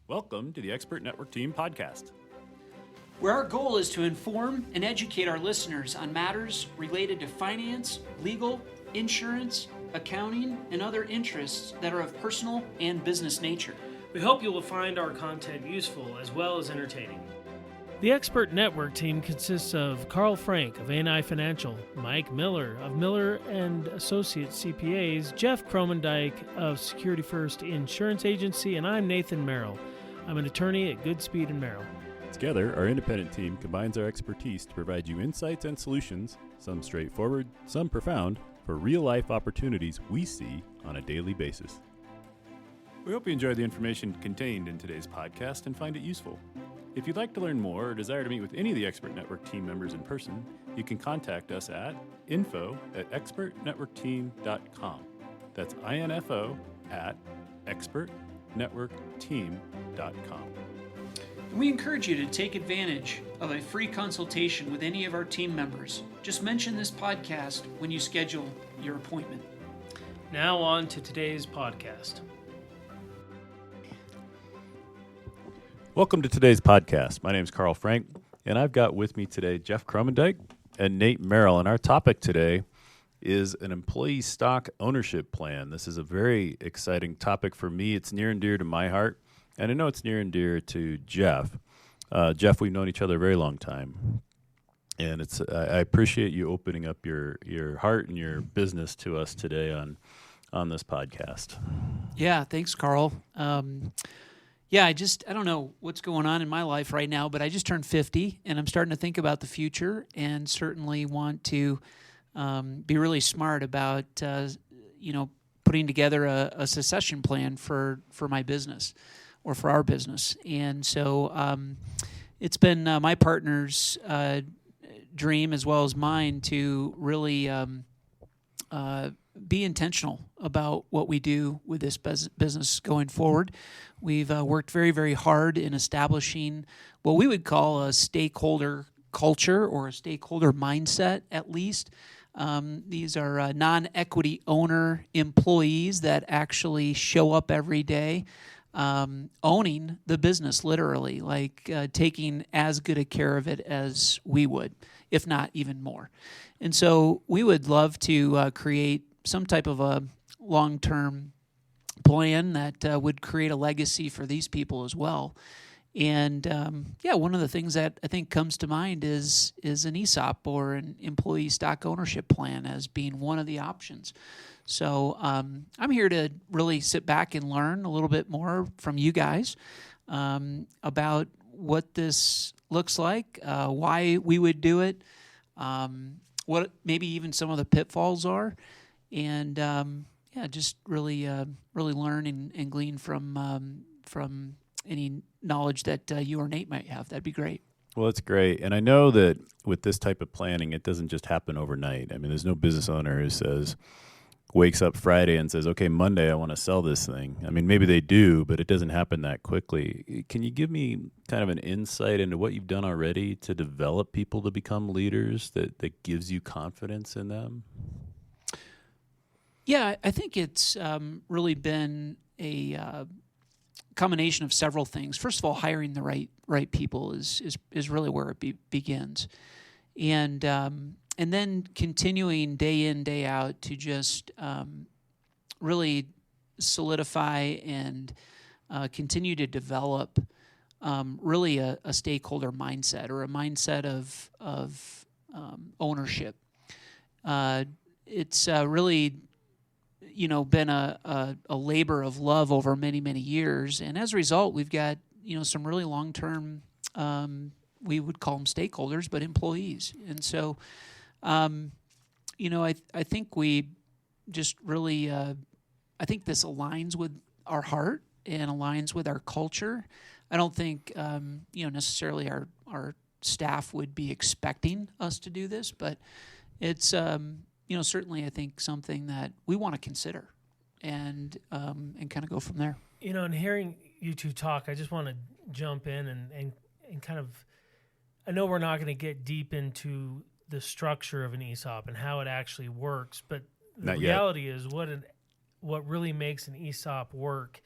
Welcome to the Expert Network Team podcast, where our goal is to inform and educate our listeners on matters related to finance, legal, insurance, accounting, and other interests that are of personal and business nature. We hope you will find our content useful as well as entertaining. The Expert Network Team consists of Karl Frank of A&I Financial, Mike Miller of Miller and Associates CPAs, Jeff Krommendyk of Security First Insurance Agency, and I'm Nathan Merrill. I'm an attorney at Goodspeed Merrill. Together, our independent team combines our expertise to provide you insights and solutions, some straightforward, some profound, for real-life opportunities we see on a daily basis. We hope you enjoy the information contained in today's podcast and find it useful. If you'd like to learn more or desire to meet with any of the Expert Network team members in person, you can contact us at info@expertnetworkteam.com. That's info@expertnetworkteam.com. We encourage you to take advantage of a free consultation with any of our team members. Just mention this podcast when you schedule your appointment. Now on to today's podcast. Welcome to today's podcast. My name is Karl Frank, and I've got with me today Jeff Krommendyk and Nate Merrill. And our topic today is an employee stock ownership plan. This is a very exciting topic for me. It's near and dear to my heart, and I know it's near and dear to Jeff. Jeff, we've known each other a very long time, and I appreciate you opening up your heart and your business to us today on this podcast. Yeah, thanks, Karl. I don't know what's going on in my life right now, but I just turned 50, and I'm starting to think about the future and certainly want to be really smart about, putting together a succession plan for my business or for our business. And so it's been my partner's dream as well as mine to really be intentional about what we do with this business going forward. We've worked very, very hard in establishing what we would call a stakeholder culture or a stakeholder mindset, at least. These are non-equity owner employees that actually show up every day owning the business, literally, like taking as good a care of it as we would, if not even more. And so we would love to create some type of a long-term plan that would create a legacy for these people as well. And one of the things that I think comes to mind is an ESOP or an employee stock ownership plan as being one of the options. So I'm here to really sit back and learn a little bit more from you guys about what this looks like, why we would do it, what maybe even some of the pitfalls are, and just really learn and glean from any knowledge that you or Nate might have. That'd be great. Well, that's great. And I know that with this type of planning, it doesn't just happen overnight. I mean, there's no business owner who wakes up Friday and says, okay, Monday I want to sell this thing. I mean, maybe they do, but it doesn't happen that quickly. Can you give me kind of an insight into what you've done already to develop people to become leaders that gives you confidence in them? Yeah, I think it's really been a combination of several things. First of all, hiring the right people is really where it begins, and then continuing day in, day out to just really solidify and continue to develop really a stakeholder mindset or a mindset of ownership. It's really been a labor of love over many, many years. And as a result, we've got, some really long-term, we would call them stakeholders, but employees. And so, I think we just really, I think this aligns with our heart and aligns with our culture. I don't think, necessarily our staff would be expecting us to do this, but it's, certainly I think something that we want to consider and kind of go from there. And hearing you two talk, I just want to jump in and kind of, I know we're not going to get deep into the structure of an ESOP and how it actually works, but the reality is what really makes an ESOP work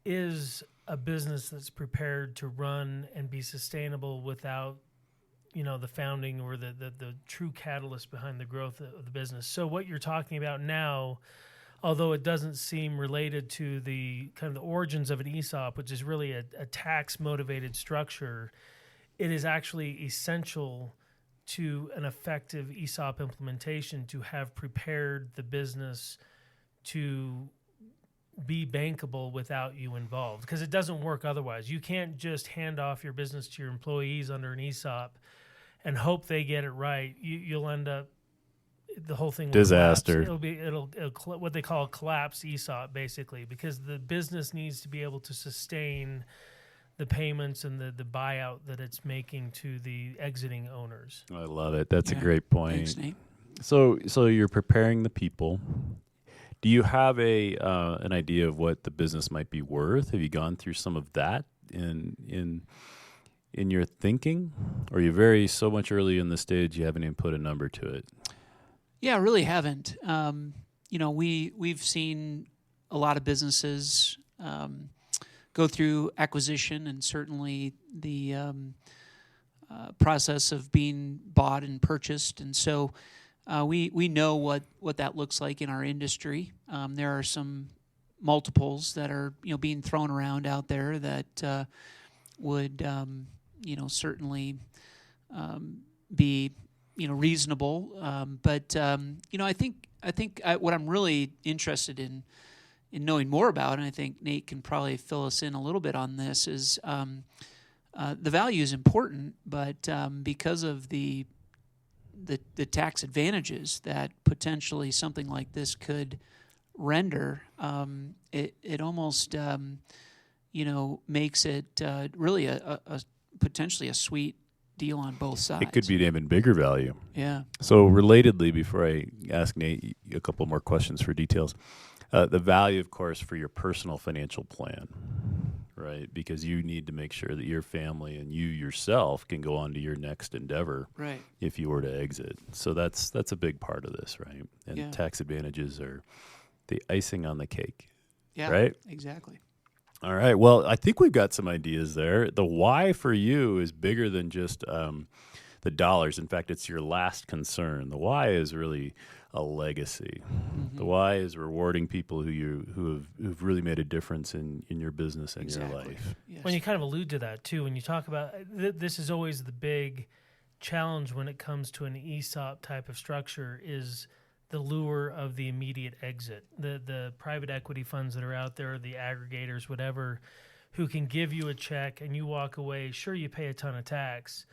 is a business that's prepared to run and be sustainable without, the founding or the true catalyst behind the growth of the business. So what you're talking about now, although it doesn't seem related to the kind of the origins of an ESOP, which is really a tax-motivated structure, it is actually essential to an effective ESOP implementation to have prepared the business to be bankable without you involved, because it doesn't work otherwise. You can't just hand off your business to your employees under an ESOP and hope they get it right. You'll end up, the whole thing will disaster. Collapse. It'll what they call a collapsed ESOP, basically, because the business needs to be able to sustain the payments and the buyout that it's making to the exiting owners. I love it. That's a great point. Thanks, Nate. So you're preparing the people. Do you have an idea of what the business might be worth? Have you gone through some of that in your thinking, or are you so much early in the stage you haven't even put a number to it? Yeah, I really haven't. We've seen a lot of businesses go through acquisition, and certainly the process of being bought and purchased. And so we know what that looks like in our industry. There are some multiples that are being thrown around out there that would certainly be reasonable. But I think what I'm really interested in knowing more about, and I think Nate can probably fill us in a little bit on this, is the value is important, but because of the tax advantages that potentially something like this could render, it almost makes it really a potentially a sweet deal on both sides. It could be an even bigger value. Yeah. So relatedly, before I ask Nate a couple more questions for details, the value, of course, for your personal financial plan, right? Because you need to make sure that your family and you yourself can go on to your next endeavor, right, if you were to exit. So that's a big part of this, right? And tax advantages are the icing on the cake, right? Exactly. All right. Well, I think we've got some ideas there. The why for you is bigger than just the dollars. In fact, it's your last concern. The why is really a legacy. Mm-hmm. The why is rewarding people who've really made a difference in your business and your life. Yes. When you kind of allude to that too, when you talk about this is always the big challenge when it comes to an ESOP type of structure, is the lure of the immediate exit. The private equity funds that are out there, the aggregators, whatever, who can give you a check and you walk away. Sure, you pay a ton of tax,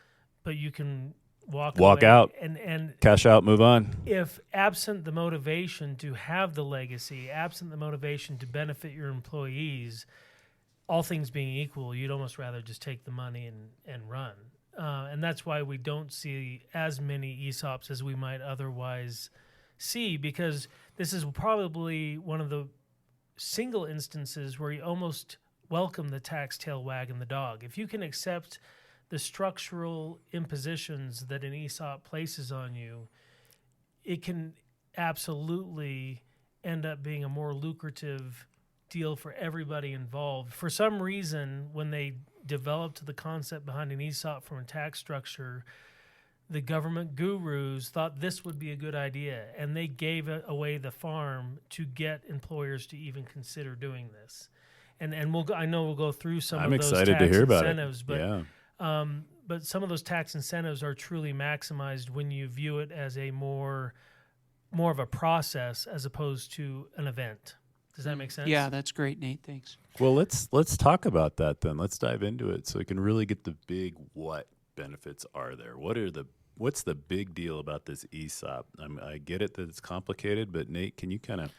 but you can walk away out and cash out, move on. If absent the motivation to have the legacy, absent the motivation to benefit your employees, all things being equal, you'd almost rather just take the money and run. And that's why we don't see as many ESOPs as we might otherwise see, because this is probably one of the single instances where you almost welcome the tax tail wagging the dog. If you can accept the structural impositions that an ESOP places on you, it can absolutely end up being a more lucrative deal for everybody involved. For some reason, when they developed the concept behind an ESOP from a tax structure, the government gurus thought this would be a good idea, and they gave away the farm to get employers to even consider doing this. And I know we'll go through some of those tax incentives, but some of those tax incentives are truly maximized when you view it as a more of a process as opposed to an event. Does that make sense? Yeah, that's great, Nate. Thanks. Well, let's talk about that then. Let's dive into it so we can really get the big what benefits are there. What's the big deal about this ESOP? I get it that it's complicated, but Nate, can you kind of...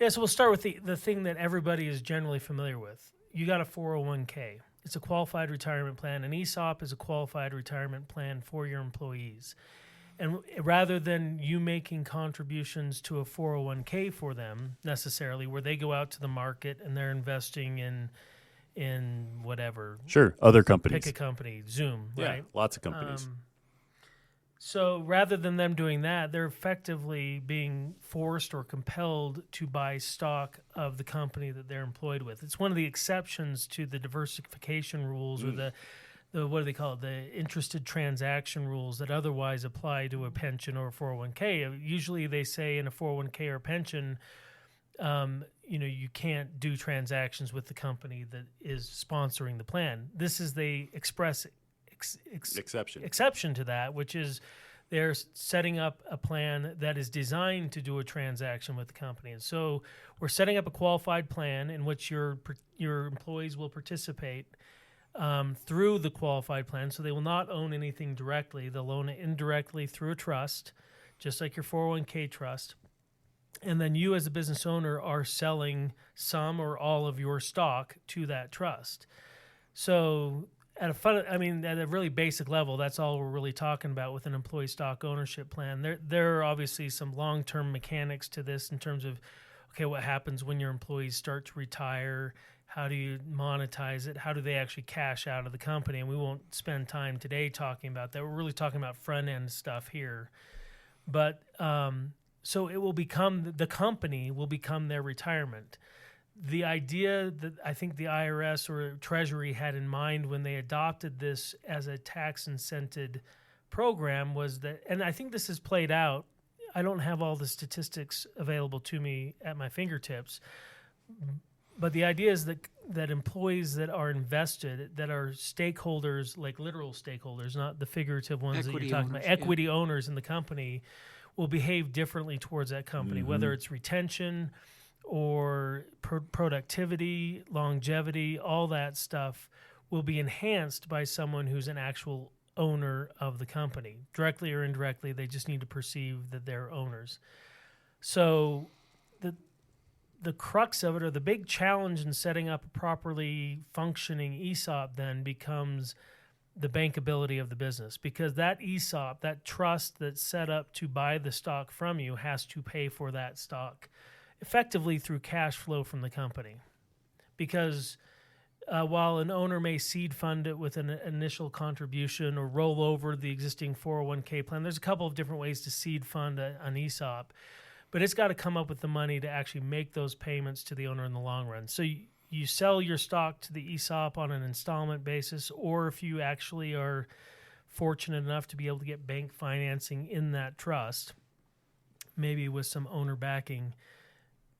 Yeah, so we'll start with the thing that everybody is generally familiar with. You got a 401k. It's a qualified retirement plan. An ESOP is a qualified retirement plan for your employees. And rather than you making contributions to a 401k for them necessarily, where they go out to the market and they're investing in whatever. Sure, other companies. Pick a company, Zoom, right? Lots of companies. So rather than them doing that, they're effectively being forced or compelled to buy stock of the company that they're employed with. It's one of the exceptions to the diversification rules or the what do they call it? The interested transaction rules that otherwise apply to a pension or a 401k. Usually they say in a 401k or a pension, you can't do transactions with the company that is sponsoring the plan. This is the express exception to that, which is they're setting up a plan that is designed to do a transaction with the company. And so we're setting up a qualified plan in which your employees will participate through the qualified plan. So they will not own anything directly. They'll own it indirectly through a trust, just like your 401k trust. And then you as a business owner are selling some or all of your stock to that trust. So at a really basic level, that's all we're really talking about with an employee stock ownership plan. There are obviously some long-term mechanics to this in terms of, okay, what happens when your employees start to retire? How do you monetize it? How do they actually cash out of the company? And we won't spend time today talking about that. We're really talking about front-end stuff here. But so it will become, the company will become their retirement. The idea that I think the IRS or Treasury had in mind when they adopted this as a tax-incented program was that, and I think this has played out, I don't have all the statistics available to me at my fingertips, but the idea is that employees that are invested, that are stakeholders, like literal stakeholders, not the figurative ones Equity that you're talking owners, about, equity owners in the company, will behave differently towards that company, whether it's retention or productivity, longevity, all that stuff will be enhanced by someone who's an actual owner of the company. Directly or indirectly, they just need to perceive that they're owners. So the crux of it, or the big challenge in setting up a properly functioning ESOP then becomes the bankability of the business, because that ESOP, that trust that's set up to buy the stock from you, has to pay for that stock effectively through cash flow from the company. Because while an owner may seed fund it with an initial contribution or roll over the existing 401k plan, there's a couple of different ways to seed fund an ESOP, but it's got to come up with the money to actually make those payments to the owner in the long run. So you sell your stock to the ESOP on an installment basis, or if you actually are fortunate enough to be able to get bank financing in that trust, maybe with some owner backing,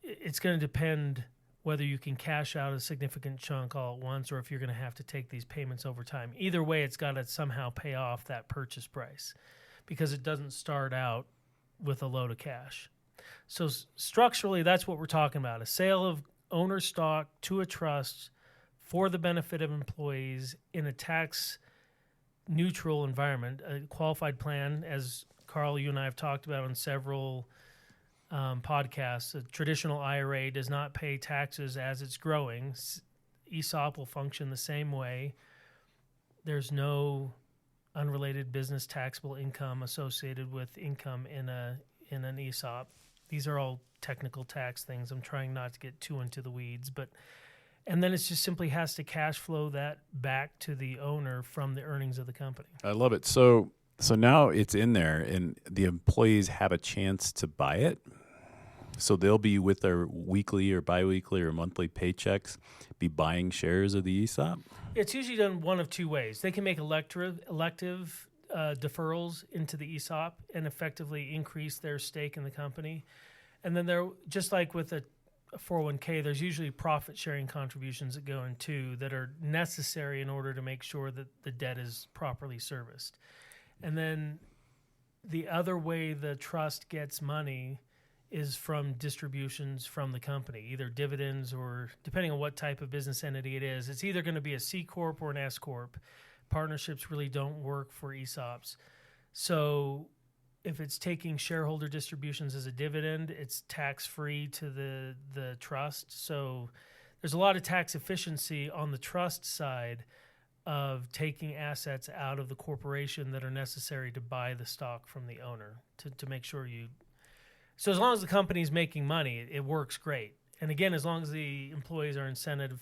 it's going to depend whether you can cash out a significant chunk all at once or if you're going to have to take these payments over time. Either way, it's got to somehow pay off that purchase price, because it doesn't start out with a load of cash. So structurally, that's what we're talking about, a sale of owner stock to a trust for the benefit of employees in a tax-neutral environment, a qualified plan, as Carl, you and I have talked about on several podcasts. A traditional IRA does not pay taxes as it's growing. ESOP will function the same way. There's no unrelated business taxable income associated with income in an ESOP. These are all technical tax things. I'm trying not to get too into the weeds, and then it just simply has to cash flow that back to the owner from the earnings of the company. I love it. So now it's in there, and the employees have a chance to buy it. So they'll be with their weekly or biweekly or monthly paychecks, be buying shares of the ESOP? It's usually done one of two ways. They can make elective deferrals into the ESOP and effectively increase their stake in the company. And then they're just like with a 401k, there's usually profit-sharing contributions that go in too that are necessary in order to make sure that the debt is properly serviced. And then the other way the trust gets money is from distributions from the company, either dividends or, depending on what type of business entity it is, it's either going to be a C Corp or an S Corp. Partnerships really don't work for ESOPs. So if it's taking shareholder distributions as a dividend, it's tax-free to the trust. So there's a lot of tax efficiency on the trust side of taking assets out of the corporation that are necessary to buy the stock from the owner to make sure you... So as long as the company's making money, it works great. And again, as long as the employees are incented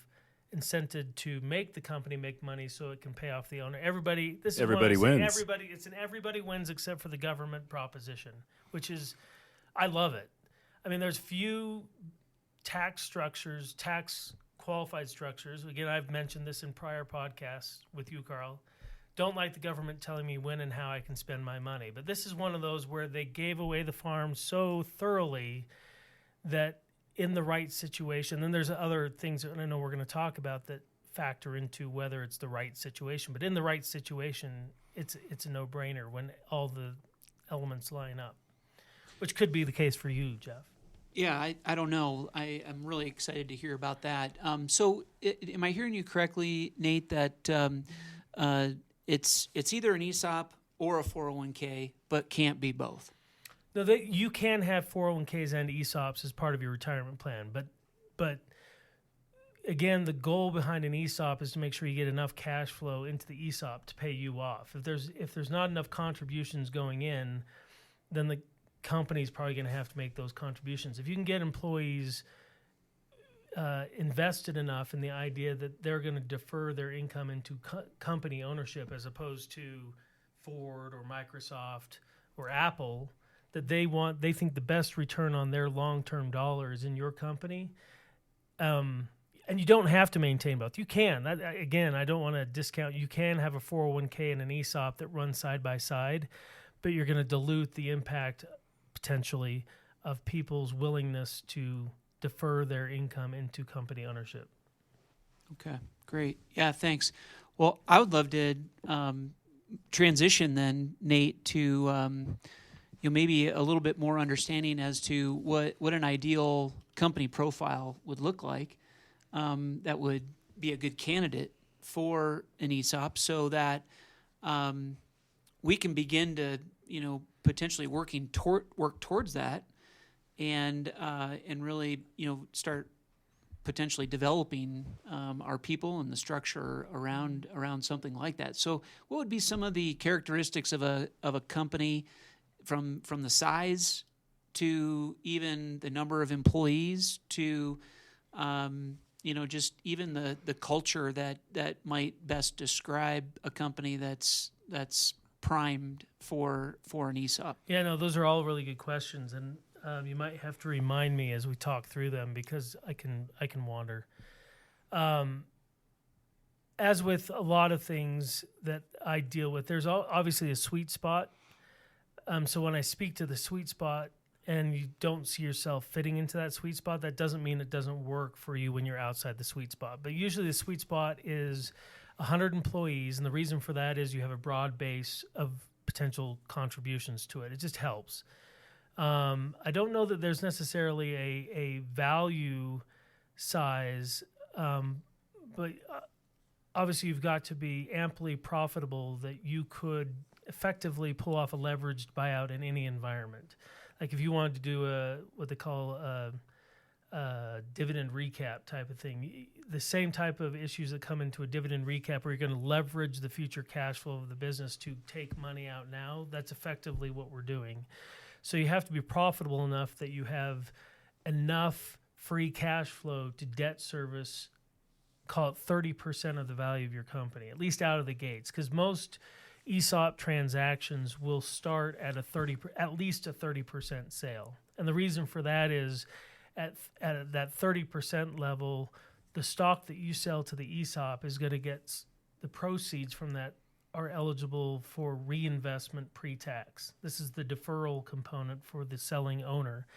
incented to make the company make money so it can pay off the owner. Everybody wins. Everybody wins except for the government proposition, which is, I love it. I mean, there's few tax structures, tax qualified structures. Again, I've mentioned this in prior podcasts with you, Carl. Don't like the government telling me when and how I can spend my money. But this is one of those where they gave away the farm so thoroughly that in the right situation, then there's other things that I know we're going to talk about that factor into whether it's the right situation. But in the right situation, it's a no-brainer when all the elements line up, which could be the case for you, Jeff. Yeah, I don't know. I'm really excited to hear about that. So am I hearing you correctly, Nate, that it's either an ESOP or a 401k, but can't be both? No, you can have 401ks and ESOPs as part of your retirement plan, but again, the goal behind an ESOP is to make sure you get enough cash flow into the ESOP to pay you off. If there's not enough contributions going in, then the company's probably going to have to make those contributions. If you can get employees invested enough in the idea that they're going to defer their income into company ownership as opposed to Ford or Microsoft or Apple, that they think the best return on their long-term dollar is in your company. And you don't have to maintain both. You can. Again, I don't want to discount. You can have a 401k and an ESOP that run side by side, but you're going to dilute the impact potentially of people's willingness to defer their income into company ownership. Okay, great. Yeah, thanks. Well, I would love to transition then, Nate, to maybe a little bit more understanding as to what an ideal company profile would look like that would be a good candidate for an ESOP, so that we can begin to potentially work towards that, and really start potentially developing our people and the structure around something like that. So, what would be some of the characteristics of a company, from the size to even the number of employees to just even the culture that might best describe a company that's primed for an ESOP? Yeah, no, those are all really good questions, and you might have to remind me as we talk through them because I can wander. As with a lot of things that I deal with, there's obviously a sweet spot. So when I speak to the sweet spot and you don't see yourself fitting into that sweet spot, that doesn't mean it doesn't work for you when you're outside the sweet spot. But usually the sweet spot is 100 employees, and the reason for that is you have a broad base of potential contributions to it. It just helps. I don't know that there's necessarily a value size, but obviously you've got to be amply profitable that you could effectively pull off a leveraged buyout in any environment. Like if you wanted to do what they call a dividend recap type of thing, the same type of issues that come into a dividend recap where you're going to leverage the future cash flow of the business to take money out now, that's effectively what we're doing. So you have to be profitable enough that you have enough free cash flow to debt service, call it 30% of the value of your company, at least out of the gates, because most ESOP transactions will start at at least a 30% sale. And the reason for that is at that 30% level, the stock that you sell to the ESOP is going to get the proceeds from that are eligible for reinvestment pre-tax. This is the deferral component for the selling owner.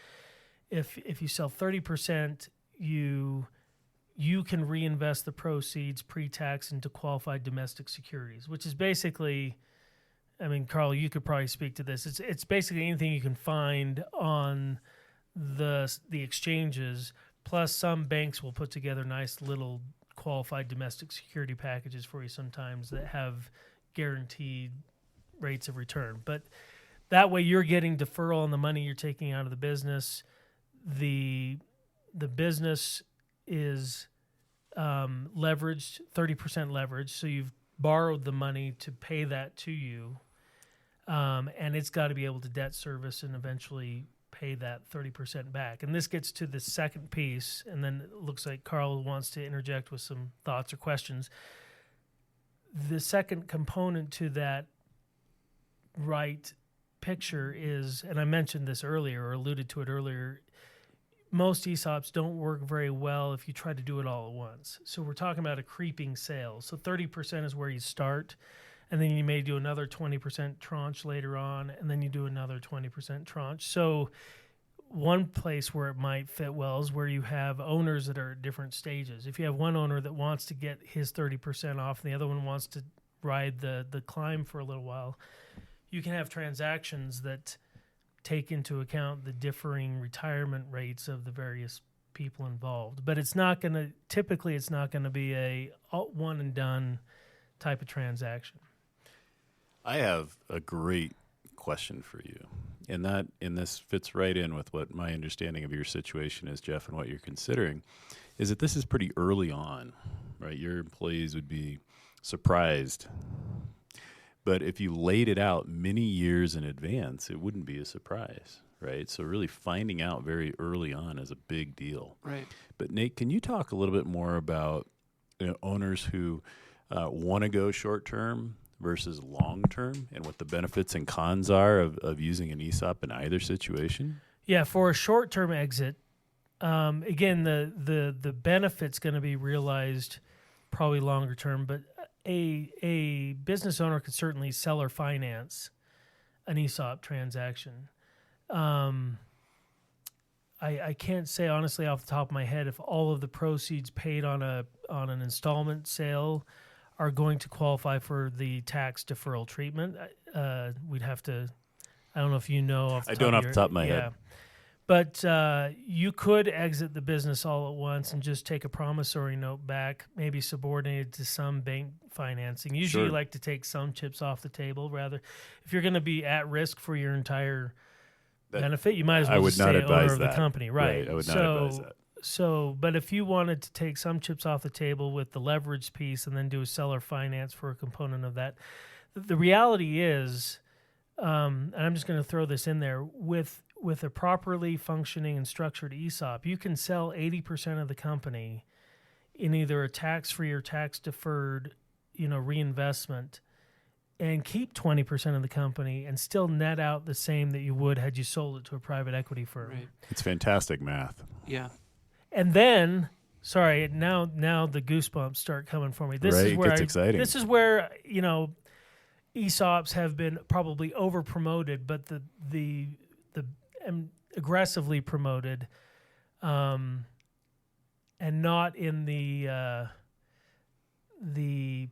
If you sell 30%, you can reinvest the proceeds pre-tax into qualified domestic securities, which is basically, I mean, Carl, you could probably speak to this. It's basically anything you can find on the exchanges, plus some banks will put together nice little qualified domestic security packages for you sometimes that have guaranteed rates of return. But that way you're getting deferral on the money you're taking out of the business. The business is leveraged, 30% leveraged, so you've borrowed the money to pay that to you, and it's got to be able to debt service and eventually pay that 30% back. And this gets to the second piece, and then it looks like Karl wants to interject with some thoughts or questions. The second component to that right picture is, and I mentioned this earlier or alluded to it earlier, most ESOPs don't work very well if you try to do it all at once. So we're talking about a creeping sale. So 30% is where you start, and then you may do another 20% tranche later on, and then you do another 20% tranche. So one place where it might fit well is where you have owners that are at different stages. If you have one owner that wants to get his 30% off and the other one wants to ride the climb for a little while, you can have transactions that take into account the differing retirement rates of the various people involved. But it's not going to be a one and done type of transaction. I have a great question for you. And this fits right in with what my understanding of your situation is, Jeff, and what you're considering, is that this is pretty early on, right? Your employees would be surprised. But if you laid it out many years in advance, it wouldn't be a surprise, right? So really finding out very early on is a big deal. Right. But Nate, can you talk a little bit more about owners who want to go short-term versus long-term and what the benefits and cons are of using an ESOP in either situation? Yeah, for a short-term exit, again, the benefit's going to be realized probably longer term, but a business owner could certainly sell or finance an ESOP transaction. I can't say honestly off the top of my head if all of the proceeds paid on an installment sale are going to qualify for the tax deferral treatment. We'd have to. I don't know if you know. I don't off the top of my head. But you could exit the business all at once and just take a promissory note back, maybe subordinated to some bank financing. Usually, you like to take some chips off the table. Rather, if you're going to be at risk for your entire benefit, you might as well just stay owner of the company, right? I would not advise that. So, but if you wanted to take some chips off the table with the leverage piece and then do a seller finance for a component of that, the reality is, and I'm just going to throw this in there, with a properly functioning and structured ESOP, you can sell 80% of the company in either a tax-free or tax-deferred, reinvestment, and keep 20% of the company and still net out the same that you would had you sold it to a private equity firm. Right. It's fantastic math. Yeah. And then, now the goosebumps start coming for me. This is where it gets exciting. This is where ESOPs have been probably over promoted, but the aggressively promoted, and not in the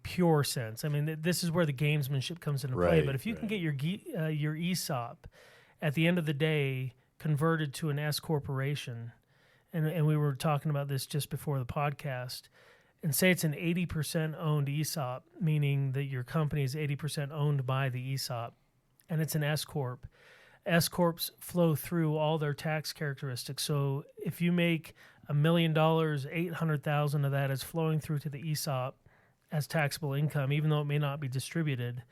pure sense. I mean, this is where the gamesmanship comes into play. But if you can get your ESOP at the end of the day converted to an S corporation, and we were talking about this just before the podcast, and say it's an 80% owned ESOP, meaning that your company is 80% owned by the ESOP, and it's an S corp. S corps flow through all their tax characteristics. So if you make $1 million, $800,000 of that is flowing through to the ESOP as taxable income, even though it may not be distributed,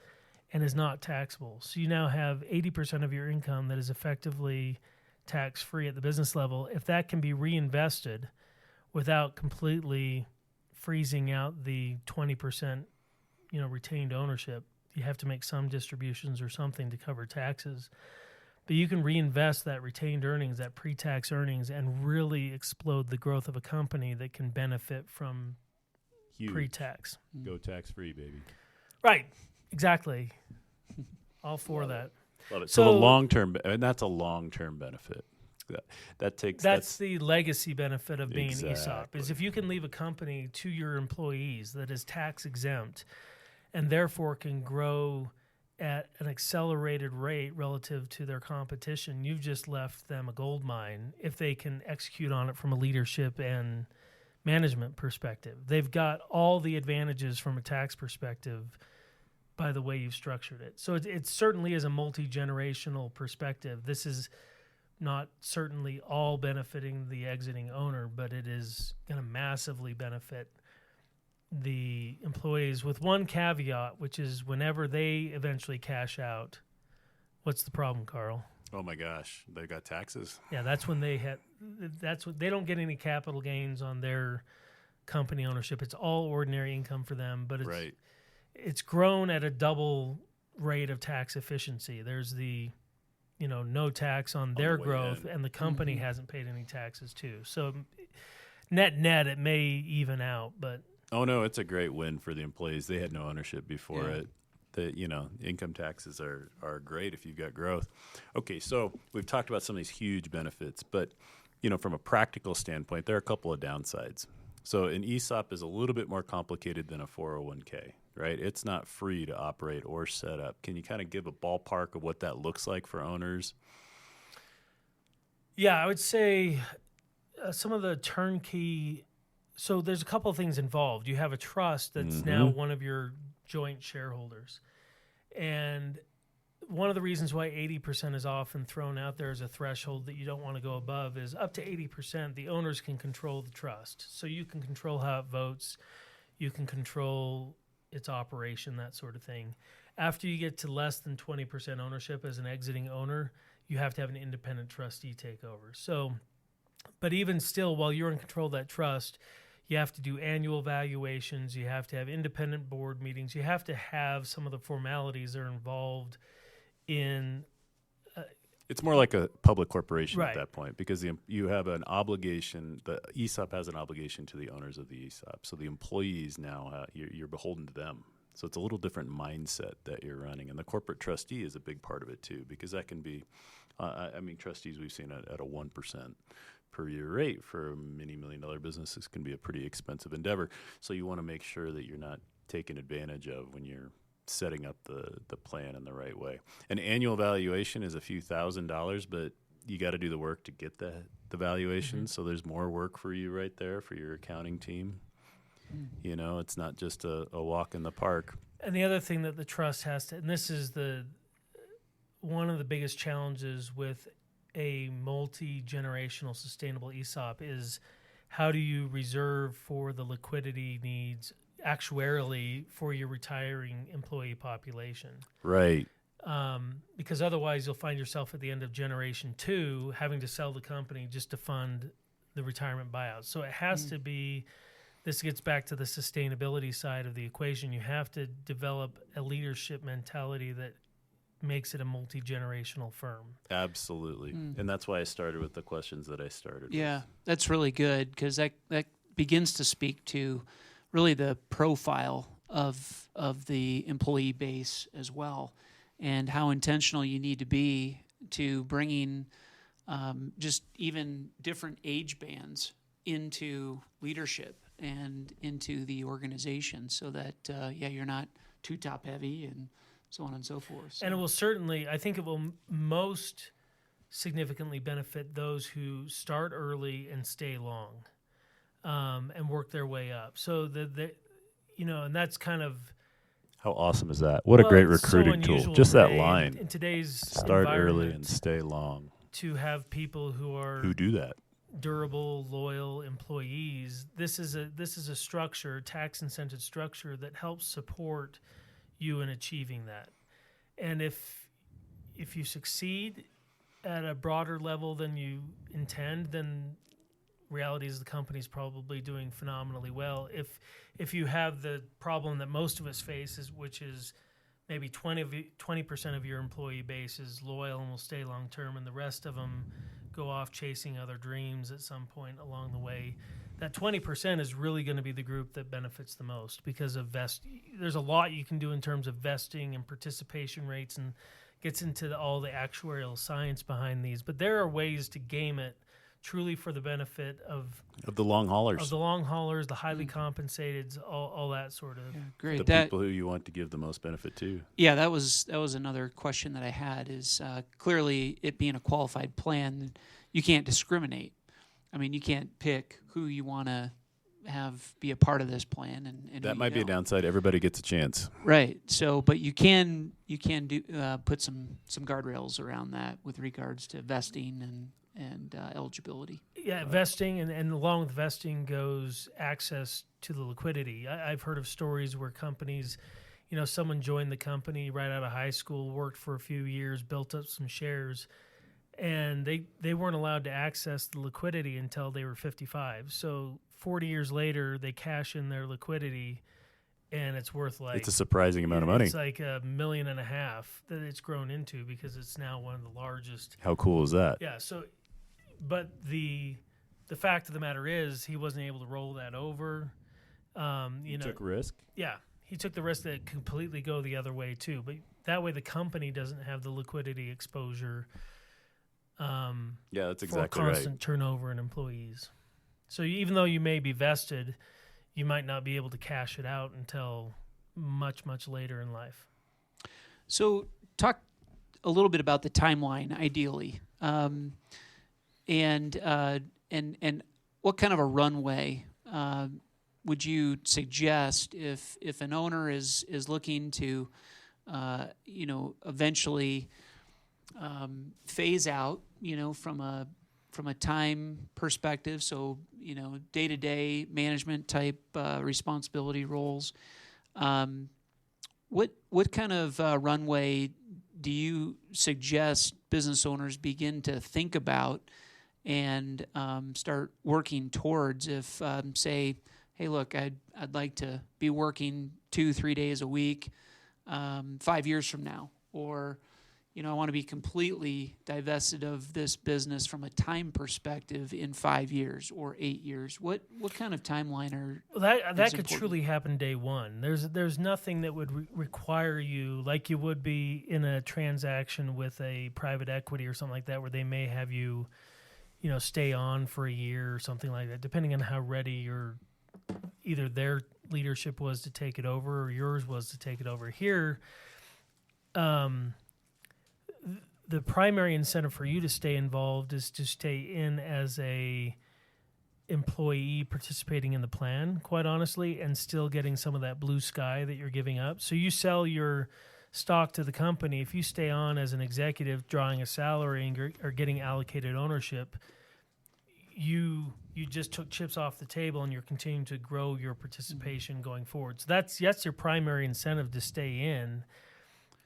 and is not taxable. So you now have 80% of your income that is effectively tax-free at the business level. If that can be reinvested without completely freezing out the 20%, retained ownership, you have to make some distributions or something to cover taxes. But you can reinvest that retained earnings, that pre-tax earnings, and really explode the growth of a company that can benefit from pre-tax. Go tax-free, baby. Right. Exactly. All for that. Love it. So the long-term, and that's a long-term benefit. That's the legacy benefit of being an ESOP, is if you can leave a company to your employees that is tax exempt and therefore can grow at an accelerated rate relative to their competition, you've just left them a gold mine if they can execute on it from a leadership and management perspective. They've got all the advantages from a tax perspective by the way you've structured it. So it certainly is a multi-generational perspective. This is not certainly all benefiting the exiting owner, but it is going to massively benefit the employees, with one caveat, which is whenever they eventually cash out, what's the problem, Karl? Oh my gosh, they got taxes. Yeah, that's when they don't get any capital gains on their company ownership. It's all ordinary income for them, but it's grown at a double rate of tax efficiency. There's the no tax on their growth, and the company hasn't paid any taxes too. So net, it may even out, but oh no, it's a great win for the employees. They had no ownership before it. Income taxes are great if you've got growth. Okay, so we've talked about some of these huge benefits, but from a practical standpoint, there are a couple of downsides. So an ESOP is a little bit more complicated than a 401k, right? It's not free to operate or set up. Can you kind of give a ballpark of what that looks like for owners? Yeah, I would say some of the turnkey. So there's a couple of things involved. You have a trust that's now one of your joint shareholders. And one of the reasons why 80% is often thrown out there as a threshold that you don't want to go above is up to 80%, the owners can control the trust. So you can control how it votes, you can control its operation, that sort of thing. After you get to less than 20% ownership as an exiting owner, you have to have an independent trustee take over. So, but even still, while you're in control of that trust, you have to do annual valuations. You have to have independent board meetings. You have to have some of the formalities that are involved in. It's more like a public corporation Right. at that point because you have an obligation. The ESOP has an obligation to the owners of the ESOP. So the employees now, you're beholden to them. So it's a little different mindset that you're running. And the corporate trustee is a big part of it too because that can be, trustees we've seen at a 1% per year rate for a $many-million businesses can be a pretty expensive endeavor. So you want to make sure that you're not taken advantage of when you're setting up the plan in the right way. An annual valuation is a few $1,000s, but you got to do the work to get the valuation. So there's more work for you right there for your accounting team. It's not just a walk in the park. And the other thing that the trust has to, and this is one of the biggest challenges with a multi-generational sustainable ESOP is how do you reserve for the liquidity needs actuarially for your retiring employee population? Right. Because otherwise you'll find yourself at the end of generation 2 having to sell the company just to fund the retirement buyout. So it has to be, this gets back to the sustainability side of the equation. You have to develop a leadership mentality that makes it a multi-generational firm. Absolutely. And that's why I started with the questions that I started Yeah, with. that's really good because that begins to speak to really the profile of the employee base as well and how intentional you need to be to bringing just even different age bands into leadership and into the organization so that, you're not too top heavy and so on and so forth. So. And it will certainly, I think it will most significantly benefit those who start early and stay long and work their way up. So, and that's kind of... How awesome is that? What a great recruiting tool. Just that line. In today's start early and stay long. To have people who do that. Durable, loyal employees. This is a structure, tax incentive structure that helps support you in achieving that. And if you succeed at a broader level than you intend, then reality is the company's probably doing phenomenally well. If you have the problem that most of us face, which is maybe 20% of your employee base is loyal and will stay long term, and the rest of them go off chasing other dreams at some point along the way, that 20% is really going to be the group that benefits the most because of there's a lot you can do in terms of vesting and participation rates and gets into all the actuarial science behind these. But there are ways to game it truly for the benefit of the long haulers. Of the long haulers, the highly compensated, all that sort of. Yeah, great. The people who you want to give the most benefit to. Yeah, that was another question that I had is clearly it being a qualified plan, you can't discriminate. I mean, you can't pick who you want to have be a part of this plan, and that might be a downside. Everybody gets a chance, right? So, but you can do put some guardrails around that with regards to vesting and eligibility. Yeah, vesting and along with vesting goes access to the liquidity. I've heard of stories where companies, someone joined the company right out of high school, worked for a few years, built up some shares. and they weren't allowed to access the liquidity until they were 55. So 40 years later, they cash in their liquidity, and it's worth like It's a surprising amount of money. It's like $1.5 million that it's grown into because it's now one of the largest. How cool is that? Yeah. So, but the fact of the matter is, he wasn't able to roll that over. Took risk. Yeah, he took the risk that completely go the other way too. But that way, the company doesn't have the liquidity exposure. That's exactly for constant turnover in employees. So even though you may be vested, you might not be able to cash it out until much, much later in life. So talk a little bit about the timeline, ideally, and what kind of a runway would you suggest if an owner is looking to, eventually phase out, from a time perspective, so day-to-day management type responsibility roles. What kind of runway do you suggest business owners begin to think about and start working towards? If say, hey, look, I'd like to be working 2-3 days a week 5 years from now, or I want to be completely divested of this business from a time perspective in 5 years or 8 years. What kind of timeline are that could truly happen day one. There's nothing that would require you, like you would be in a transaction with a private equity or something like that, where they may have you, stay on for a year or something like that, depending on how ready either their leadership was to take it over or yours was to take it over. Here, the primary incentive for you to stay involved is to stay in as a employee participating in the plan, quite honestly, and still getting some of that blue sky that you're giving up. So you sell your stock to the company. If you stay on as an executive drawing a salary and or getting allocated ownership, you just took chips off the table and you're continuing to grow your participation going forward. So that's your primary incentive to stay in.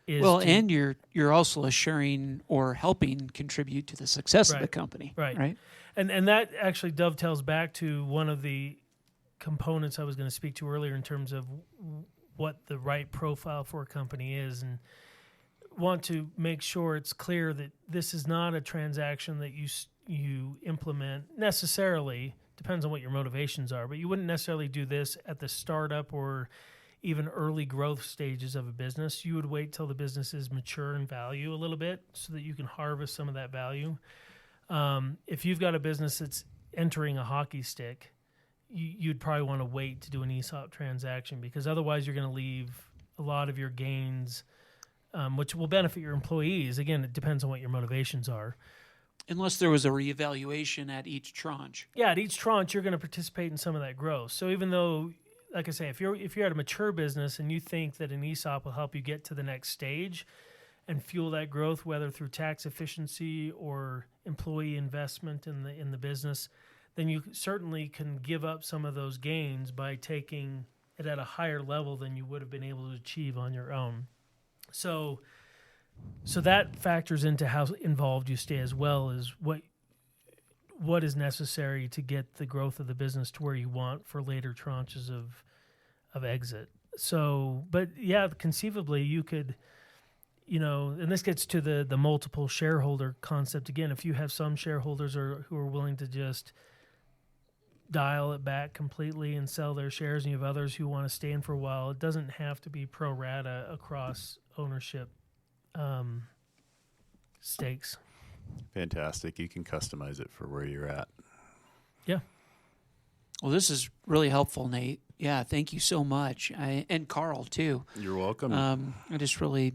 And you're also assuring or helping contribute to the success of the company. Right. And that actually dovetails back to one of the components I was going to speak to earlier in terms of what the right profile for a company is, and want to make sure it's clear that this is not a transaction that you implement necessarily. Depends on what your motivations are, but you wouldn't necessarily do this at the startup or even early growth stages of a business. You would wait till the business is mature in value a little bit so that you can harvest some of that value. If you've got a business that's entering a hockey stick, you'd probably want to wait to do an ESOP transaction, because otherwise you're going to leave a lot of your gains, which will benefit your employees. Again, it depends on what your motivations are. Unless there was a reevaluation at each tranche. Yeah, at each tranche, you're going to participate in some of that growth. So even though, like I say, if you're at a mature business and you think that an ESOP will help you get to the next stage and fuel that growth, whether through tax efficiency or employee investment in the business, then you certainly can give up some of those gains by taking it at a higher level than you would have been able to achieve on your own. So that factors into how involved you stay, as well as what is necessary to get the growth of the business to where you want for later tranches of exit. So, but yeah, conceivably you could, and this gets to the multiple shareholder concept again. If you have some shareholders who are willing to just dial it back completely and sell their shares, and you have others who want to stay in for a while, it doesn't have to be pro rata across ownership stakes. Fantastic. You can customize it for where you're at. Yeah. Well, this is really helpful, Nate. Yeah, thank you so much. And Karl, too. You're welcome. I just really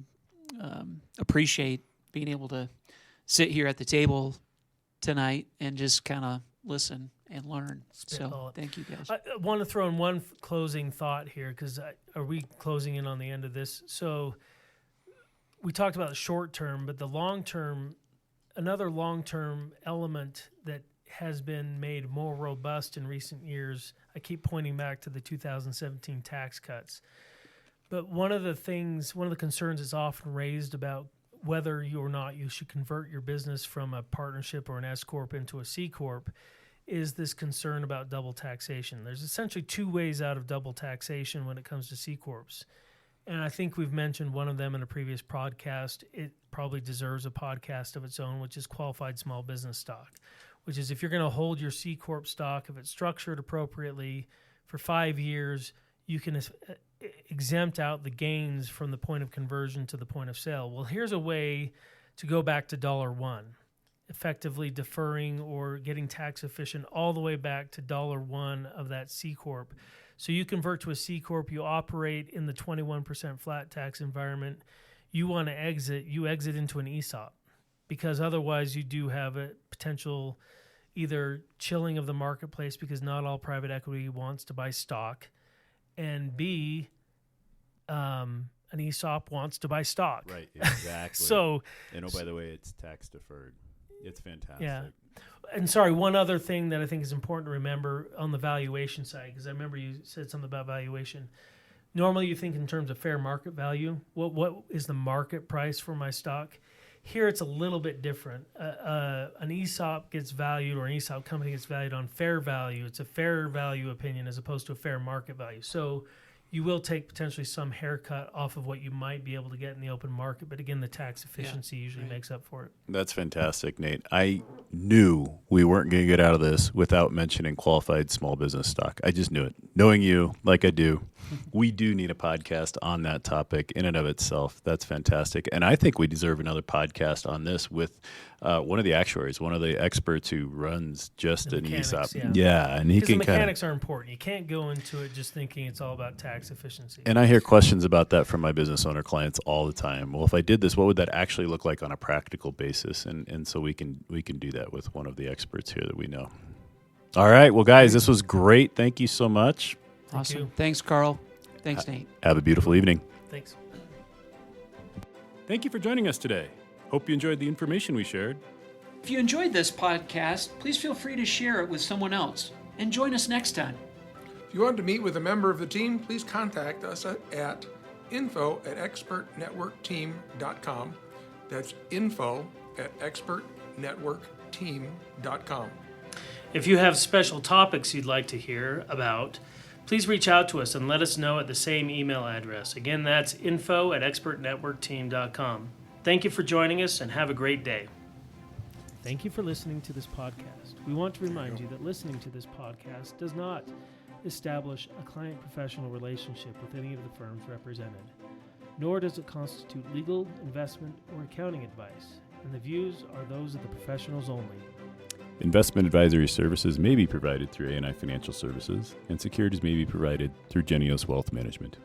appreciate being able to sit here at the table tonight and just kind of listen and learn. So thank you, guys. I want to throw in one closing thought here, because are we closing in on the end of this? So we talked about the short term, but the long term, another long-term element that has been made more robust in recent years, I keep pointing back to the 2017 tax cuts. But one of the concerns that's often raised about whether or not you should convert your business from a partnership or an S Corp into a C Corp is this concern about double taxation. There's essentially two ways out of double taxation when it comes to C Corps. And I think we've mentioned one of them in a previous podcast. It probably deserves a podcast of its own, which is qualified small business stock, which is if you're going to hold your C Corp stock, if it's structured appropriately for 5 years, you can exempt out the gains from the point of conversion to the point of sale. Well, here's a way to go back to $1, effectively deferring or getting tax efficient all the way back to $1 of that C Corp. So you convert to a C Corp, you operate in the 21% flat tax environment. You want to exit, you exit into an ESOP, because otherwise you do have a potential either chilling of the marketplace because not all private equity wants to buy stock, and B, an ESOP wants to buy stock. Right, exactly. And by the way, it's tax deferred. It's fantastic. Yeah. And sorry, one other thing that I think is important to remember on the valuation side, because I remember you said something about valuation. Normally you think in terms of fair market value. What is the market price for my stock? Here it's a little bit different. An ESOP gets valued, or an ESOP company gets valued on fair value. It's a fair value opinion as opposed to a fair market value. So you will take potentially some haircut off of what you might be able to get in the open market. But again, the tax efficiency usually makes up for it. That's fantastic, Nate. I knew we weren't going to get out of this without mentioning qualified small business stock. I just knew it. Knowing you like I do, we do need a podcast on that topic in and of itself. That's fantastic. And I think we deserve another podcast on this with one of the actuaries, one of the experts who runs just an ESOP. Yeah, and he can the mechanics are important. You can't go into it just thinking it's all about tax efficiency. And I hear questions about that from my business owner clients all the time. Well, if I did this, what would that actually look like on a practical basis? And so we can do that with one of the experts here that we know. All right. Well, guys, this was great. Thank you so much. Awesome. Thanks, Carl. Thanks, Nate. Have a beautiful evening. Thanks. Thank you for joining us today. Hope you enjoyed the information we shared. If you enjoyed this podcast, please feel free to share it with someone else. And join us next time. If you want to meet with a member of the team, please contact us at info@expertnetworkteam.com. That's info@expertnetworkteam.com. If you have special topics you'd like to hear about, please reach out to us and let us know at the same email address. Again, that's info@expertnetworkteam.com. Thank you for joining us and have a great day. Thank you for listening to this podcast. We want to remind you that listening to this podcast does not establish a client-professional relationship with any of the firms represented, nor does it constitute legal, investment, or accounting advice, and the views are those of the professionals only. Investment advisory services may be provided through A&I Financial Services, and securities may be provided through Geneos Wealth Management.